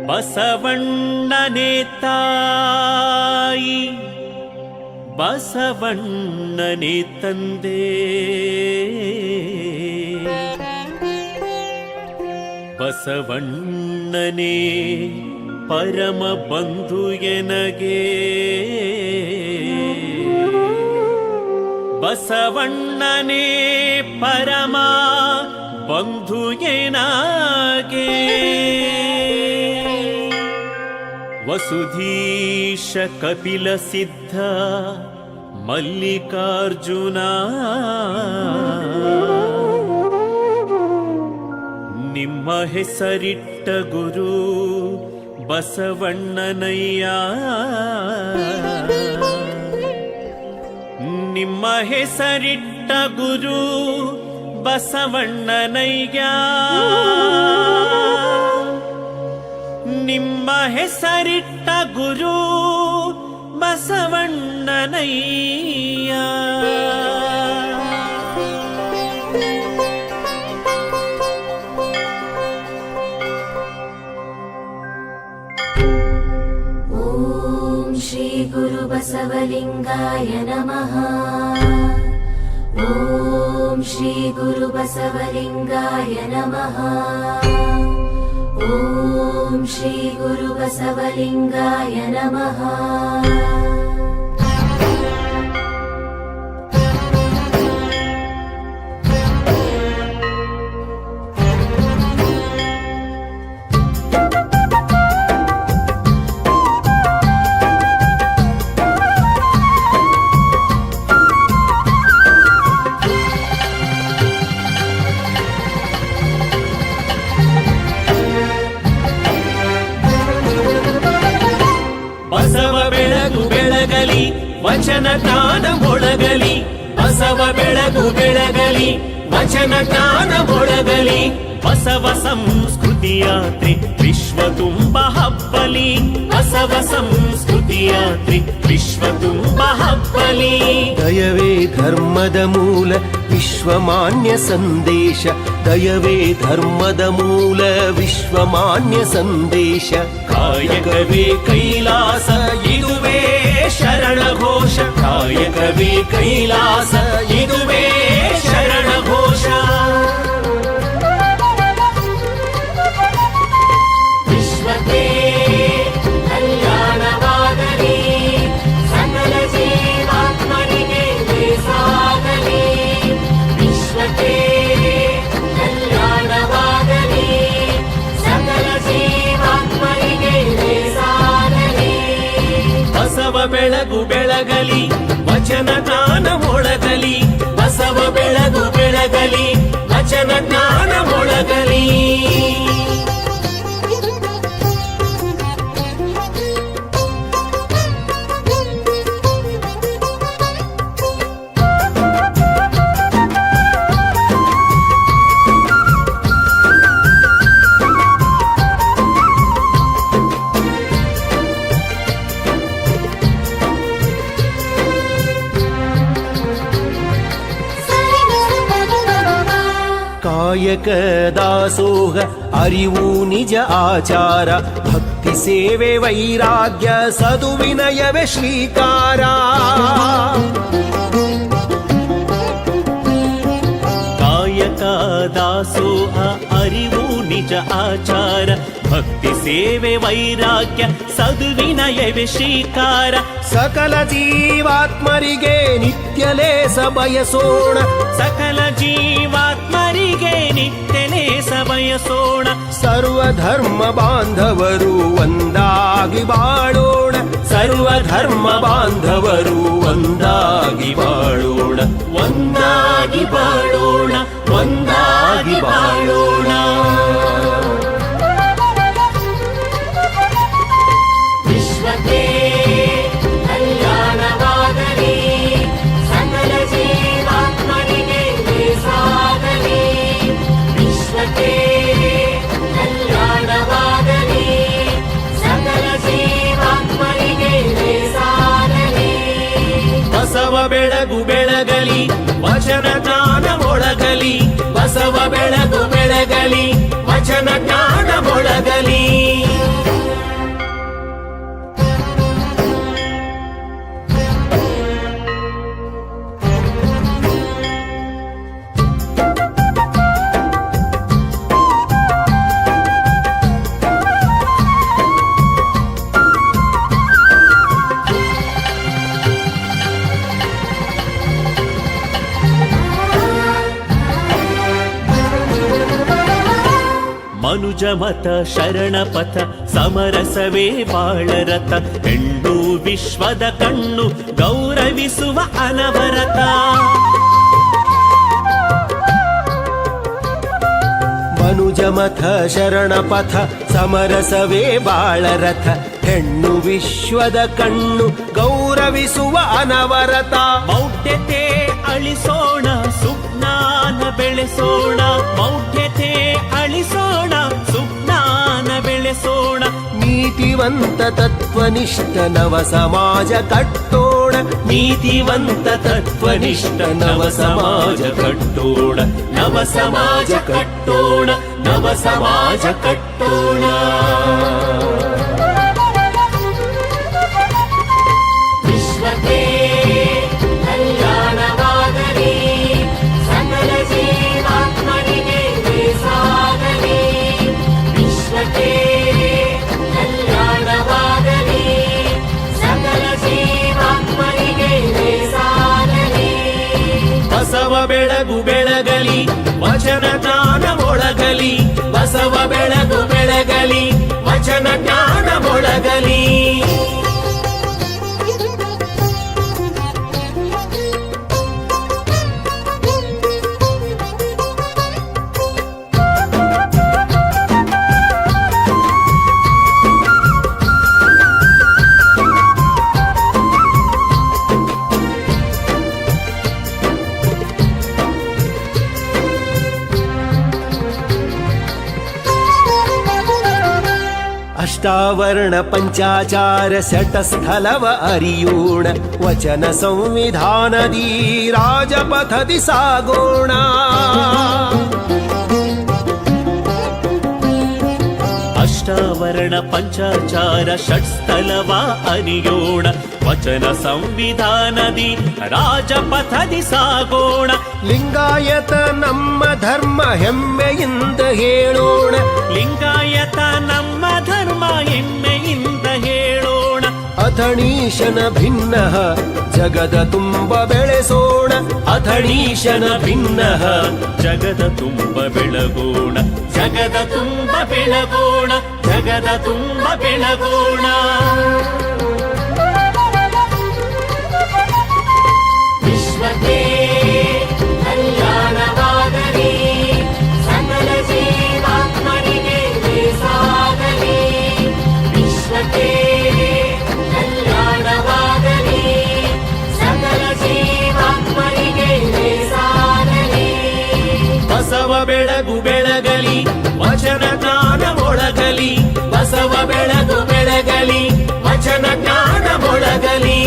ಬಸವಣ್ಣನೇ ತಾಯಿ ಬಸವಣ್ಣನೇ ತಂದೆ, ಬಸವಣ್ಣನೇ ಪರಮ ಬಂಧು ಎನಗೆ, ಬಸವಣ್ಣನೇ ಪರಮ ಬಂಧು ಎನಗೆ. ವಸುಧೀಶ ಕಪಿಲ ಸಿದ್ಧ ಮಲ್ಲಿಕಾರ್ಜುನ, ನಿಮ್ಮ ಹೆಸರಿಟ್ಟ ಗುರು ಬಸವಣ್ಣನಯ್ಯ, ನಿಮ್ಮ ಹೆಸರಿಟ್ಟ ಗುರು ಬಸವಣ್ಣನಯ್ಯ, ನಿಮ್ಮ ಹೆಸರಿಟ್ಟ ಗುರು ಬಸವಣ್ಣನಯ್ಯ. ಓಂ ಶ್ರೀ ಗುರು ಬಸವಲಿಂಗಾಯ ನಮಃ. ಓಂ ಶ್ರೀ ಗುರು ಬಸವಲಿಂಗಾಯ ನಮಃ. ಓಂ ಶ್ರೀ ಗುರು ಬಸವಲಿಂಗಾಯ ನಮಃ. ಬಸವ ಬೆಳಗು ಬೆಳಗಲಿ ವಚನ ಜ್ಞಾನ ಮೊಳಗಲಿ, ಬಸವ ಬೆಳಗು ಬೆಳಗಲಿ ವಚನ ಜ್ಞಾನ ಮೊಳಗಲಿ, ಬಸವ ಸಂಸ್ಕೃತಿ ಯಾತ್ರೆ ವಿಶ್ವ ತುಂಬ ಹಬ್ಬಲಿ, ಬಸವ ಸಂಸ್ಕೃತಿ ಯಾತ್ರೆ ವಿಶ್ವ ತುಂಬ ಹಬ್ಬಲಿ. ದಯವೇ ಧರ್ಮದ ಮೂಲ ವಿಶ್ವಮಾನ್ಯ ಸಂದೇಶ, ದಯವೇ ಧರ್ಮದ ಮೂಲ ವಿಶ್ವಮಾನ್ಯ ಸಂದೇಶ. ಕಾಯಕವೇ ಕೈಲಾಸ ಇದುವೇ ಶರಣ ಘೋಷ, ಕಾಯಕವೇ ಕೈಲಾಸ ಇದುವೇ ಶರಣ ಘೋಷ. ವಿಶ್ವಕ್ಕೆ ಕಲ್ಯಾಣವಾಗಲಿ, ಸಕಲ ಜೀವಾತ್ಮನಿಗೆ ಸಾಗಲಿ. ವಿಶ್ವಕ್ಕೆ ಕಲ್ಯಾಣವಾಗಲಿ, ಸಕಲ ಜೀವಾತ್ಮನಿಗೆ ಸಾಗಲಿ. ಬಸವ ಬೆಳಗು ಬೆಳಗಲಿ ವಚನ ಜ್ಞಾನ ಮೊಳಗಲಿ, ಬಸವ ಬೆಳಗು ಬೆಳಗಲಿ ವಚನ ಜ್ಞಾನ ಮೊಳಗಲಿ. ಕಾಯಕ ದಾಸೋಹ ಅರಿವು ನಿಜ ಆಚಾರ, ಭಕ್ತಿ ಸೇವೆ ವೈರಾಗ್ಯ ಸದುವಿನಯವೇ ಶ್ರೀಕಾರ. ಕಾಯಕ ದಾಸೋಹ ಅರಿವು ನಿಜ ಆಚಾರ, ಭಕ್ತಿ ಸೇವೆ ವೈರಾಗ್ಯ ಸದುವಿನಯವೇ ಶ್ರೀಕಾರ. ಸಕಲ ಜೀವಾತ್ಮರಿಗೆ ನಿತ್ಯ ಲೇಸ ಬಯಸೋಣ, ಸಕಲ ಜೀವಾತ್ಮರಿಗೆ ನಿತ್ಯ ಲೇಸ ಬಯಸೋಣ. ಸರ್ವಧರ್ಮ ಬಾಂಧವರು ಒಂದಾಗಿ ಬಾಳೋಣ, ಸರ್ವಧರ್ಮ ಬಾಂಧವರು ಒಂದಾಗಿ ಬಾಳೋಣ, ಒಂದಾಗಿ ಬಾಳೋಣ, ಒಂದಾಗಿ ಬಾಳೋಣ. ವಿಶ್ವಕ್ಕೆ ಕಲ್ಯಾಣವಾಗಲಿ, ಸಕಲ ಜೀವಾತ್ಮನಿಗೆ ಸಾಗಲಿ. ವಿಶ್ವಕ್ಕೆ ಕಲ್ಯಾಣವಾಗಲಿ, ಸಕಲ ಜೀವಾತ್ಮನಿಗೆ ಸಾಗಲಿ. ಬಸವ ಬೆಳಗು ಬೆಳಗಲಿ ವಚನ ಜ್ಞಾನ ಮೊಳಗಲಿ, ಬಸವ ಬೆಳಗು ಬೆಳಗಲಿ ವಚನ ಜ್ಞಾನ ಮೊಳಗಲಿ. ಮನುಜಮತ ಶರಣಪಥ ಸಮರಸವೇ ಬಾಳರಥ ಹೆಣ್ಣು ವಿಶ್ವದ ಕಣ್ಣು ಗೌರವಿಸುವ ಅನವರತ ಮನುಜಮಥ ಶರಣಪಥ ಸಮರಸವೇ ಬಾಳರಥ ಹೆಣ್ಣು ವಿಶ್ವದ ಕಣ್ಣು ಗೌರವಿಸುವ ಅನವರತ ಮೌಢ್ಯತೆ ಅಳಿಸೋಣ ಸುಜ್ಞಾನ ಬೆಳೆಸೋಣ ಮೌಢ್ಯತೆ ಅಳಿಸೋಣ ಸುಜ್ಞಾನ ಬೆಳೆಸೋಣ ನೀತಿವಂತ ತತ್ವನಿಷ್ಠ ನವ ಸಮಾಜ ಕಟ್ಟೋಣ ನೀತಿವಂತ ತತ್ವನಿಷ್ಠ ನವ ಸಮಾಜ ಕಟ್ಟೋಣ ನವ ಸಮಾಜ ಕಟ್ಟೋಣ ನವ ಸಮಾಜ ಕಟ್ಟೋಣ ವಿಶ್ವಕ್ಕೆ ಕಲ್ಯಾಣವಾಗಲಿ ಸಕಲ ಜೀವಾತ್ಮನಿಗೆ ಸಾಗಲಿ ವಿಶ್ವಕ್ಕೆ ಕಲ್ಯಾಣವಾಗಲಿ ಸಕಲ ಜೀವಾತ್ಮನಿಗೆ ಸಾಗಲಿ ಬಸವ ಬೆಳಗು ಬೆಳಗಲಿ ವಚನ ಜ್ಞಾನ ಮೊಳಗಲಿ ಬಸವ ಬೆಳಗು ಬೆಳಗಲಿ ವಚನ ಜ್ಞಾನ ಮೊಳಗಲಿ ಅಷ್ಟಾವರ್ಣ ಪಂಚಾಚಾರ ಶಟಸ್ಥಲವ ಅರಿಯೋಣ ವಚನ ಸಂವಿಧಾನದಿ ರಾಜಪಥದಿ ಸಾಗೋಣ ಅಷ್ಟಾವರಣ ಪಂಚಾಚಾರ ಷಟ್ಸ್ಥಲವ ಅರಿಯೋಣ ವಚನ ಸಂವಿಧಾನದಿ ರಾಜಪಥದಿ ಸಾಗೋಣ ಲಿಂಗಾಯತ ನಮ್ಮ ಧರ್ಮ ಹೆಮ್ಮೆಯಿಂದ ಹೇಳೋಣ ಲಿಂಗಾಯತ ನಮ್ಮ ಧರ್ಮ ಹೆಮ್ಮೆಯಿಂದ ಹೇಳೋಣ ಅಥಣೀಶನ ಭಿನ್ನ ಜಗದ ತುಂಬ ಬೆಳೆಸೋಣ ಅಥಣೀಶನ ಭಿನ್ನ ಜಗದ ತುಂಬ ಬೆಳಗೋಣ ಜಗದ ತುಂಬ ಬೆಳಗೋಣ ಜಗದ ತುಂಬ ಬೆಳಗೋಣ ವಿಶ್ವಕ್ಕೆ ಕಲ್ಯಾಣವಾಗಲಿ ಸಕಲ ಜೀವಾತ್ಮನಿಗೆ ಸಾಗಲಿ ವಿಶ್ವಕ್ಕೆ ಕಲ್ಯಾಣವಾಗಲಿ ಸಕಲ ಜೀವಾತ್ಮನಿಗೆ ಸಾಗಲಿ ಬಸವ ಬೆಳಗು ಬೆಳಗಲಿ ವಚನ ಜ್ಞಾನ ಮೊಳಗಲಿ ಬಸವ ಬೆಳಗು ಬೆಳಗಲಿ ವಚನ ಜ್ಞಾನ ಮೊಳಗಲಿ